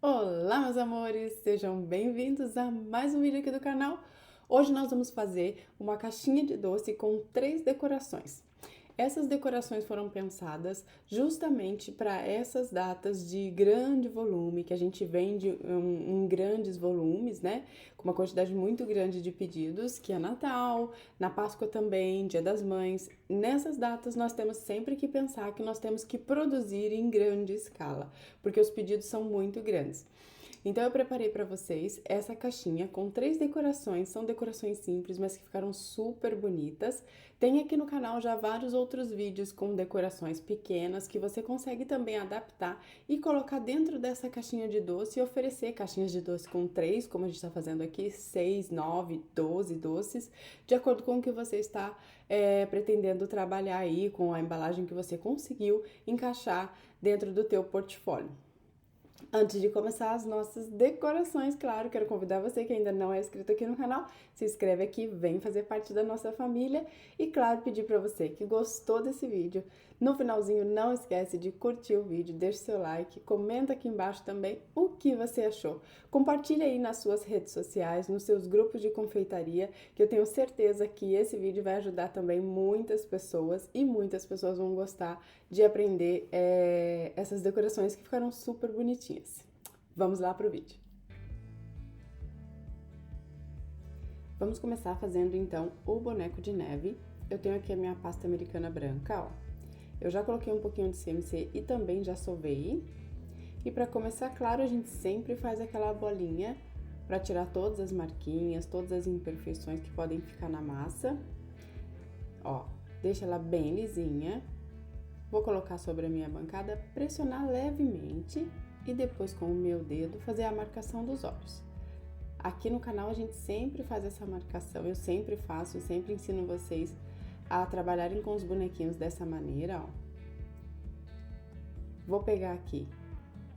Olá, meus amores! Sejam bem-vindos a mais um vídeo aqui do canal. Hoje nós vamos fazer uma caixinha de doce com 3 decorações. Essas decorações foram pensadas justamente para essas datas de grande volume, que a gente vende em grandes volumes, né? Com uma quantidade muito grande de pedidos, que é Natal, na Páscoa também, Dia das Mães. Nessas datas nós temos sempre que pensar que nós temos que produzir em grande escala, porque os pedidos são muito grandes. Então eu preparei para vocês essa caixinha com 3 decorações, são decorações simples, mas que ficaram super bonitas. Tem aqui no canal já vários outros vídeos com decorações pequenas que você consegue também adaptar e colocar dentro dessa caixinha de doce e oferecer caixinhas de doce com 3, como a gente está fazendo aqui, 6, 9, 12 doces, de acordo com o que você está pretendendo trabalhar aí, com a embalagem que você conseguiu encaixar dentro do teu portfólio. Antes de começar as nossas decorações, claro, quero convidar você que ainda não é inscrito aqui no canal, se inscreve aqui, vem fazer parte da nossa família e, claro, pedir para você que gostou desse vídeo, no finalzinho não esquece de curtir o vídeo, deixa seu like, comenta aqui embaixo também o que você achou. Compartilha aí nas suas redes sociais, nos seus grupos de confeitaria, que eu tenho certeza que esse vídeo vai ajudar também muitas pessoas e muitas pessoas vão gostar de aprender essas decorações que ficaram super bonitinhas. Vamos lá pro vídeo. Vamos começar fazendo então o boneco de neve. Eu tenho aqui a minha pasta americana branca, ó. Eu já coloquei um pouquinho de CMC e também já sovei. E para começar, claro, a gente sempre faz aquela bolinha para tirar todas as marquinhas, todas as imperfeições que podem ficar na massa. Ó, deixa ela bem lisinha. Vou colocar sobre a minha bancada, pressionar levemente e depois com o meu dedo fazer a marcação dos olhos. Aqui no canal a gente sempre faz essa marcação, eu sempre faço, sempre ensino vocês a trabalharem com os bonequinhos dessa maneira, ó. Vou pegar aqui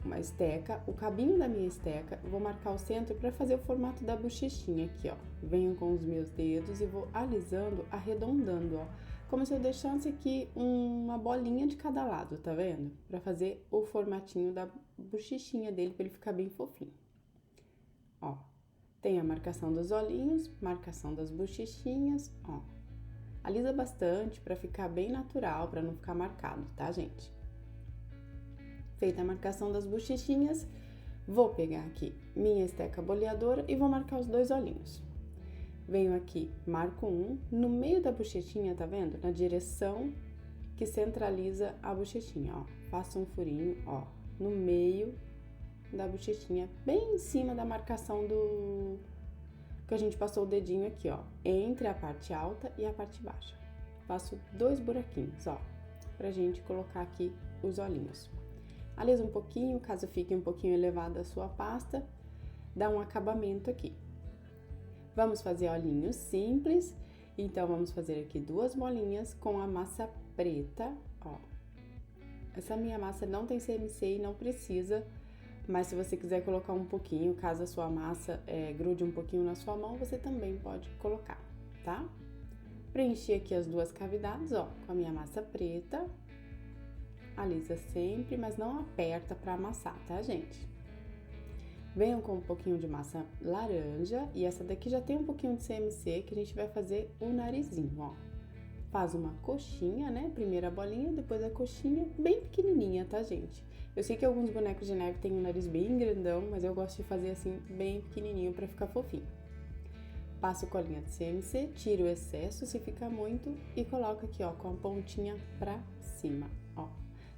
uma esteca, o cabinho da minha esteca, vou marcar o centro para fazer o formato da bochechinha aqui, ó. Venho com os meus dedos e vou alisando, arredondando, ó. Como se eu deixasse aqui uma bolinha de cada lado, tá vendo? Para fazer o formatinho da bochechinha dele, para ele ficar bem fofinho. Ó, tem a marcação dos olhinhos, marcação das bochechinhas, ó. Alisa bastante para ficar bem natural, para não ficar marcado, tá, gente? Feita a marcação das bochechinhas, vou pegar aqui minha esteca boleadora e vou marcar os 2 olhinhos. Venho aqui, marco um, no meio da bochechinha, tá vendo? Na direção que centraliza a bochechinha, ó. Faço um furinho, ó, no meio da bochechinha, bem em cima da marcação do... que a gente passou o dedinho aqui, ó, entre a parte alta e a parte baixa. Faço 2 buraquinhos, ó, pra gente colocar aqui os olhinhos. Alisa um pouquinho, caso fique um pouquinho elevada a sua pasta, dá um acabamento aqui. Vamos fazer olhinhos simples, então vamos fazer aqui 2 bolinhas com a massa preta, ó. Essa minha massa não tem CMC e não precisa, mas se você quiser colocar um pouquinho, caso a sua massa grude um pouquinho na sua mão, você também pode colocar, tá? Preenchi aqui as 2 cavidades, ó, com a minha massa preta. Alisa sempre, mas não aperta para amassar, tá, gente? Venham com um pouquinho de massa laranja e essa daqui já tem um pouquinho de CMC que a gente vai fazer o narizinho, ó. Faz uma coxinha, né? Primeiro a bolinha, depois a coxinha, bem pequenininha, tá, gente? Eu sei que alguns bonecos de neve têm um nariz bem grandão, mas eu gosto de fazer assim, bem pequenininho para ficar fofinho. Passo colinha de CMC, tiro o excesso se ficar muito e coloco aqui, ó, com a pontinha pra cima, ó.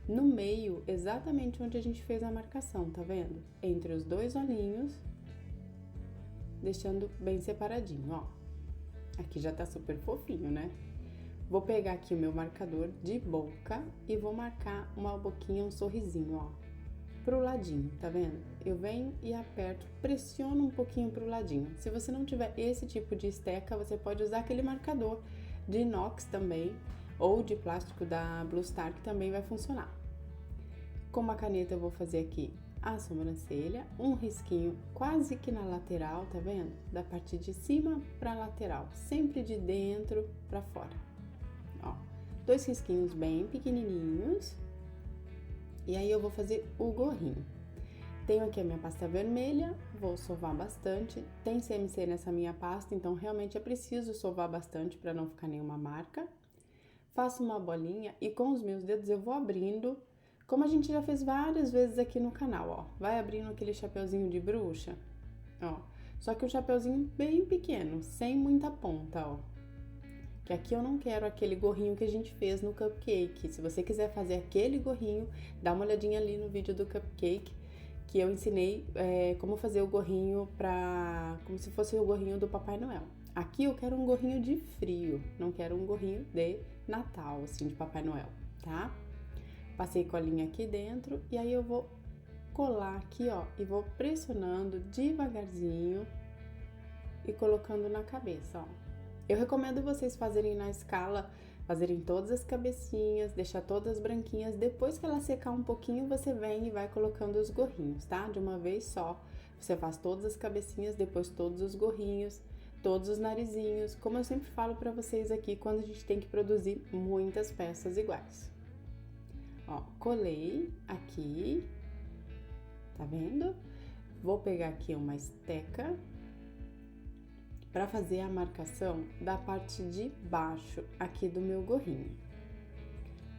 No meio, exatamente onde a gente fez a marcação, tá vendo? Entre os 2 olhinhos, deixando bem separadinho, ó. Aqui já tá super fofinho, né? Vou pegar aqui o meu marcador de boca e vou marcar uma boquinha, um sorrisinho, ó. Pro ladinho, tá vendo? Eu venho e aperto, pressiono um pouquinho pro ladinho. Se você não tiver esse tipo de esteca, você pode usar aquele marcador de inox também, ou de plástico da Blue Star, que também vai funcionar. Com uma caneta eu vou fazer aqui a sobrancelha, um risquinho quase que na lateral, tá vendo? Da parte de cima pra lateral, sempre de dentro pra fora. Ó, 2 risquinhos bem pequenininhos. E aí eu vou fazer o gorrinho. Tenho aqui a minha pasta vermelha, vou sovar bastante. Tem CMC nessa minha pasta, então realmente é preciso sovar bastante para não ficar nenhuma marca. Faço uma bolinha e com os meus dedos eu vou abrindo, como a gente já fez várias vezes aqui no canal, ó. Vai abrindo aquele chapeuzinho de bruxa, ó. Só que o chapeuzinho bem pequeno, sem muita ponta, ó. Que aqui eu não quero aquele gorrinho que a gente fez no cupcake. Se você quiser fazer aquele gorrinho, dá uma olhadinha ali no vídeo do cupcake, que eu ensinei como fazer o gorrinho como se fosse o gorrinho do Papai Noel. Aqui eu quero um gorrinho de frio, não quero um gorrinho de Natal, assim, de Papai Noel, tá? Passei colinha aqui dentro e aí eu vou colar aqui, ó, e vou pressionando devagarzinho e colocando na cabeça, ó. Eu recomendo vocês fazerem na escala, fazerem todas as cabecinhas, deixar todas branquinhas. Depois que ela secar um pouquinho, você vem e vai colocando os gorrinhos, tá? De uma vez só. Você faz todas as cabecinhas, depois todos os gorrinhos, todos os narizinhos. Como eu sempre falo pra vocês aqui, quando a gente tem que produzir muitas peças iguais. Ó, colei aqui, tá vendo? Vou pegar aqui uma esteca para fazer a marcação da parte de baixo aqui do meu gorrinho.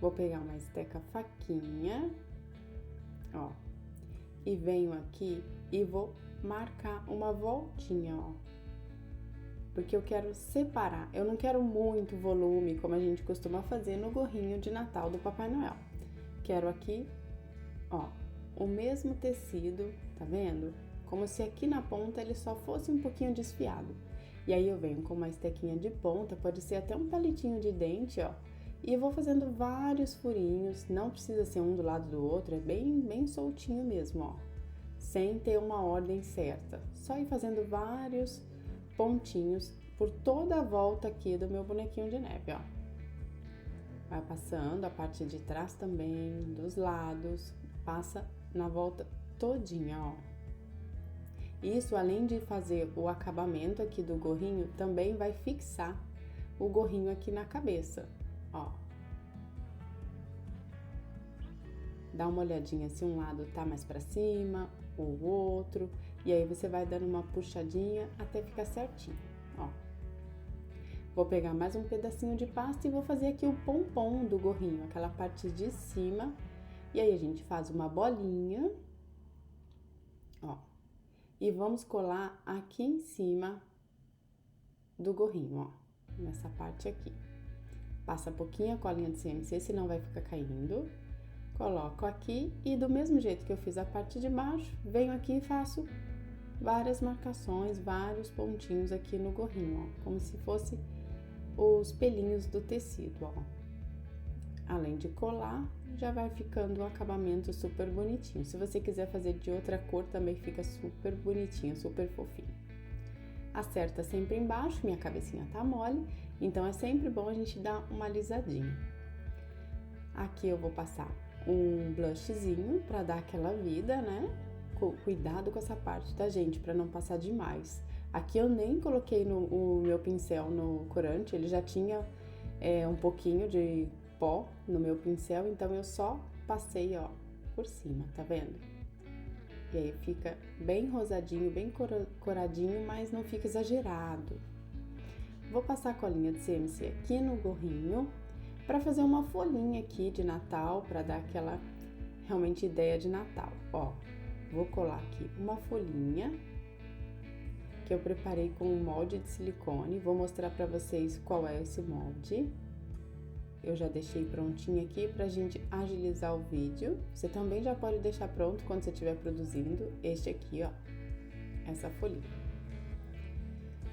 Vou pegar uma esteca faquinha, ó, e venho aqui e vou marcar uma voltinha, ó, porque eu quero separar, eu não quero muito volume como a gente costuma fazer no gorrinho de Natal do Papai Noel. Quero aqui, ó, o mesmo tecido, tá vendo? Como se aqui na ponta ele só fosse um pouquinho desfiado. E aí eu venho com uma estequinha de ponta, pode ser até um palitinho de dente, ó. E vou fazendo vários furinhos, não precisa ser um do lado do outro, é bem soltinho mesmo, ó. Sem ter uma ordem certa. Só ir fazendo vários pontinhos por toda a volta aqui do meu bonequinho de neve, ó. Vai passando a parte de trás também, dos lados, passa na volta todinha, ó. Isso, além de fazer o acabamento aqui do gorrinho, também vai fixar o gorrinho aqui na cabeça, ó. Dá uma olhadinha se um lado tá mais pra cima, ou o outro, e aí você vai dando uma puxadinha até ficar certinho, ó. Vou pegar mais um pedacinho de pasta e vou fazer aqui o pompom do gorrinho, aquela parte de cima, e aí a gente faz uma bolinha, ó. E vamos colar aqui em cima do gorrinho, ó, nessa parte aqui. Passa pouquinho a colinha de CMC, senão vai ficar caindo. Coloco aqui e do mesmo jeito que eu fiz a parte de baixo, venho aqui e faço várias marcações, vários pontinhos aqui no gorrinho, ó, como se fosse os pelinhos do tecido, ó. Além de colar, já vai ficando um acabamento super bonitinho. Se você quiser fazer de outra cor, também fica super bonitinho, super fofinho. Acerta sempre embaixo, minha cabecinha tá mole, então é sempre bom a gente dar uma alisadinha. Aqui eu vou passar um blushzinho pra dar aquela vida, né? Cuidado com essa parte, tá, gente? Pra não passar demais. Aqui eu nem coloquei o meu pincel no corante, ele já tinha um pouquinho de pó no meu pincel, então eu só passei, ó, por cima, tá vendo? E aí fica bem rosadinho, bem coradinho, mas não fica exagerado. Vou passar a colinha de CMC aqui no gorrinho para fazer uma folhinha aqui de Natal, para dar aquela realmente ideia de Natal. Ó, vou colar aqui uma folhinha que eu preparei com um molde de silicone. Vou mostrar para vocês qual é esse molde. Eu já deixei prontinho aqui pra gente agilizar o vídeo. Você também já pode deixar pronto quando você estiver produzindo este aqui, ó, essa folhinha.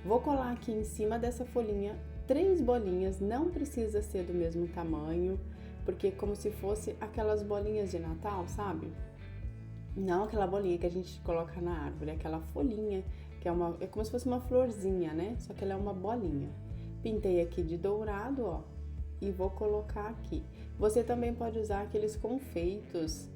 Vou colar aqui em cima dessa folhinha 3 bolinhas, não precisa ser do mesmo tamanho, porque é como se fosse aquelas bolinhas de Natal, sabe? Não aquela bolinha que a gente coloca na árvore, aquela folhinha, que é como se fosse uma florzinha, né? Só que ela é uma bolinha. Pintei aqui de dourado, ó. E vou colocar aqui. Você também pode usar aqueles confeitos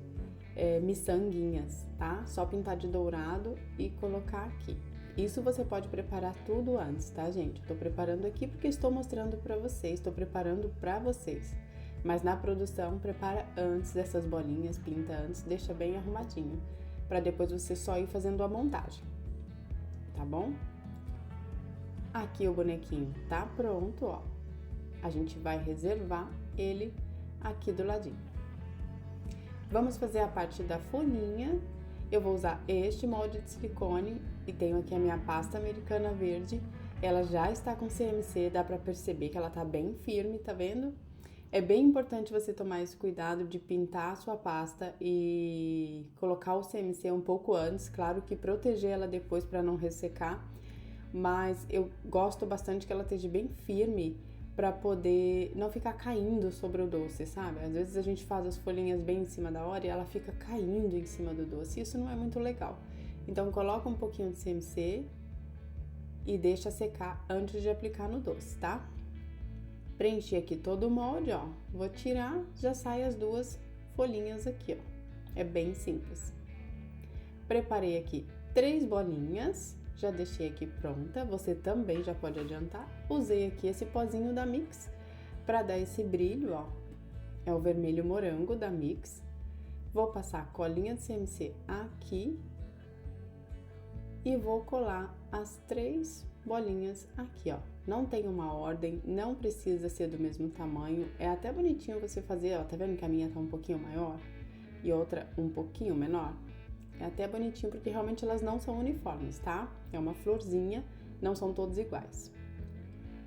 miçanguinhas, tá? Só pintar de dourado e colocar aqui. Isso você pode preparar tudo antes, tá, gente? Eu tô preparando aqui porque estou mostrando pra vocês, estou preparando pra vocês. Mas na produção, prepara antes dessas bolinhas, pinta antes, deixa bem arrumadinho. para depois você só ir fazendo a montagem, tá bom? Aqui o bonequinho tá pronto, ó. A gente vai reservar ele aqui do ladinho. Vamos fazer a parte da folhinha. Eu vou usar este molde de silicone e tenho aqui a minha pasta americana verde. Ela já está com CMC, dá pra perceber que ela tá bem firme, tá vendo? É bem importante você tomar esse cuidado de pintar a sua pasta e colocar o CMC um pouco antes, claro que proteger ela depois para não ressecar, mas eu gosto bastante que ela esteja bem firme para poder não ficar caindo sobre o doce, sabe? Às vezes a gente faz as folhinhas bem em cima da hora e ela fica caindo em cima do doce, isso não é muito legal. Então coloca um pouquinho de CMC e deixa secar antes de aplicar no doce, tá? Preenchi aqui todo o molde, ó. Vou tirar, já sai as duas folhinhas aqui, ó. É bem simples. Preparei aqui 3 bolinhas, já deixei aqui pronta. Você também já pode adiantar. Usei aqui esse pozinho da Mix para dar esse brilho, ó. É o vermelho morango da Mix. Vou passar a colinha de CMC aqui e vou colar as 3 bolinhas aqui, ó. Não tem uma ordem, não precisa ser do mesmo tamanho. É até bonitinho você fazer, ó. Tá vendo que a minha tá um pouquinho maior e outra um pouquinho menor? É até bonitinho porque realmente elas não são uniformes, tá? É uma florzinha, não são todos iguais.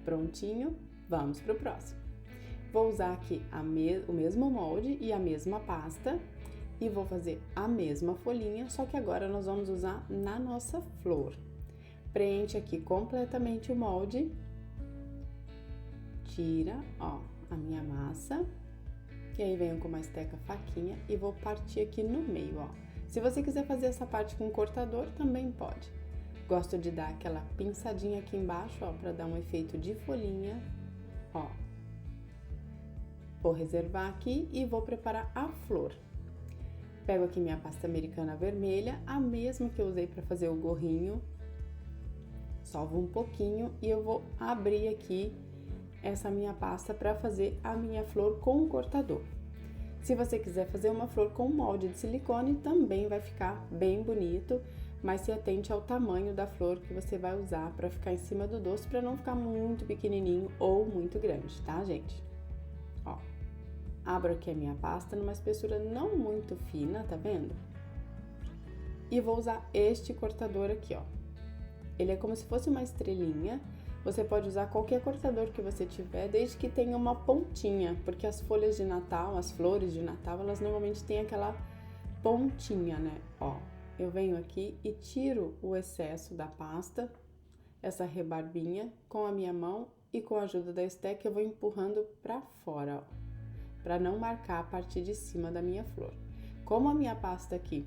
Prontinho, vamos pro próximo. Vou usar aqui o mesmo molde e a mesma pasta e vou fazer a mesma folhinha, só que agora nós vamos usar na nossa flor. Preenche aqui completamente o molde, tira, ó, a minha massa, e aí venho com uma esteca faquinha e vou partir aqui no meio, ó. Se você quiser fazer essa parte com cortador, também pode. Gosto de dar aquela pinçadinha aqui embaixo, ó, para dar um efeito de folhinha, ó. Vou reservar aqui e vou preparar a flor. Pego aqui minha pasta americana vermelha, a mesma que eu usei para fazer o gorrinho. Sovo um pouquinho e eu vou abrir aqui essa minha pasta para fazer a minha flor com o cortador. Se você quiser fazer uma flor com molde de silicone, também vai ficar bem bonito, mas se atente ao tamanho da flor que você vai usar para ficar em cima do doce, para não ficar muito pequenininho ou muito grande, tá, gente? Ó, abro aqui a minha pasta numa espessura não muito fina, tá vendo? E vou usar este cortador aqui, ó. Ele é como se fosse uma estrelinha. Você pode usar qualquer cortador que você tiver, desde que tenha uma pontinha, porque as folhas de Natal, as flores de Natal, elas normalmente têm aquela pontinha, né? Ó, eu venho aqui e tiro o excesso da pasta, essa rebarbinha, com a minha mão e com a ajuda da esteca eu vou empurrando pra fora, ó, pra não marcar a parte de cima da minha flor. Como a minha pasta aqui,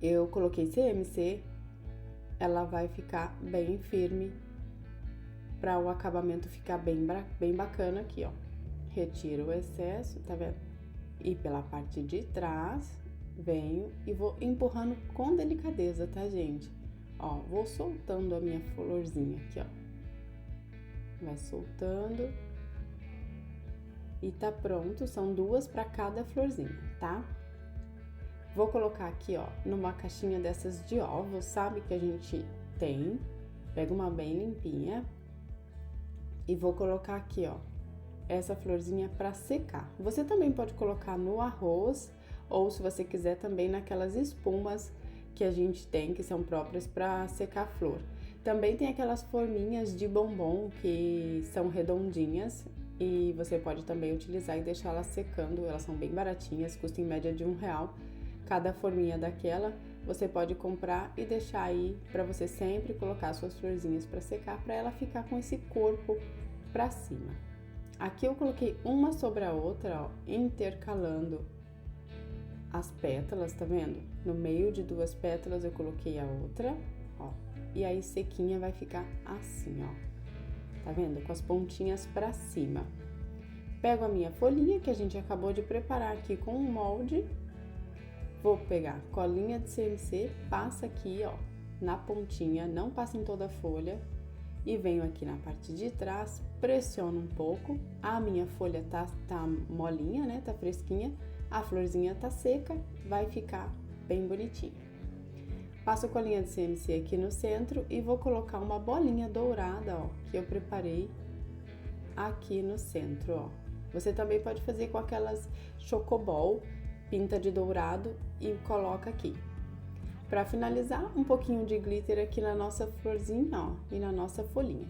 eu coloquei CMC, ela vai ficar bem firme para o acabamento ficar bem bacana aqui, ó. Retiro o excesso, tá vendo? E pela parte de trás, venho e vou empurrando com delicadeza, tá, gente? Ó, vou soltando a minha florzinha aqui, ó. Vai soltando. E tá pronto, são 2 para cada florzinha, tá? Vou colocar aqui, ó, numa caixinha dessas de ovos, sabe, que a gente tem. Pega uma bem limpinha. E vou colocar aqui, ó, essa florzinha para secar. Você também pode colocar no arroz, ou se você quiser também naquelas espumas que a gente tem, que são próprias para secar a flor. Também tem aquelas forminhas de bombom que são redondinhas e você pode também utilizar e deixar elas secando. Elas são bem baratinhas, custam em média de R$1 cada forminha daquela. Você pode comprar e deixar aí para você sempre colocar suas florzinhas para secar, para ela ficar com esse corpo para cima. Aqui eu coloquei uma sobre a outra, ó, intercalando as pétalas, tá vendo? No meio de 2 pétalas eu coloquei a outra, ó, e aí sequinha vai ficar assim, ó, tá vendo? Com as pontinhas para cima. Pego a minha folhinha que a gente acabou de preparar aqui com o molde. Vou pegar colinha de CMC, passa aqui, ó, na pontinha, não passa em toda a folha. E venho aqui na parte de trás, pressiono um pouco. A minha folha tá molinha, né, tá fresquinha. A florzinha tá seca, vai ficar bem bonitinha. Passo colinha de CMC aqui no centro e vou colocar uma bolinha dourada, ó, que eu preparei aqui no centro, ó. Você também pode fazer com aquelas chocobol, pinta de dourado e coloca aqui. Para finalizar, um pouquinho de glitter aqui na nossa florzinha, ó, e na nossa folhinha.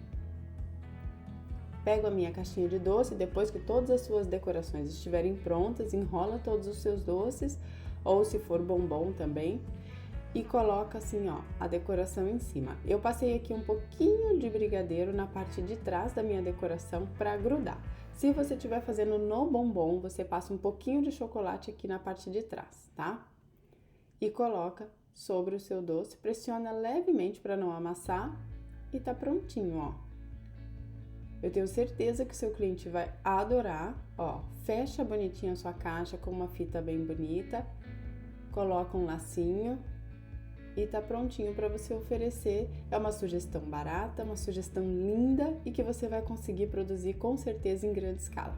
Pego a minha caixinha de doce, depois que todas as suas decorações estiverem prontas, enrola todos os seus doces, ou se for bombom também, e coloca assim, ó, a decoração em cima. Eu passei aqui um pouquinho de brigadeiro na parte de trás da minha decoração para grudar. Se você estiver fazendo no bombom, você passa um pouquinho de chocolate aqui na parte de trás, tá? E coloca sobre o seu doce, pressiona levemente para não amassar e tá prontinho, ó. Eu tenho certeza que o seu cliente vai adorar, ó. Fecha bonitinho a sua caixa com uma fita bem bonita, coloca um lacinho e tá prontinho para você oferecer. É uma sugestão barata, uma sugestão linda e que você vai conseguir produzir com certeza em grande escala.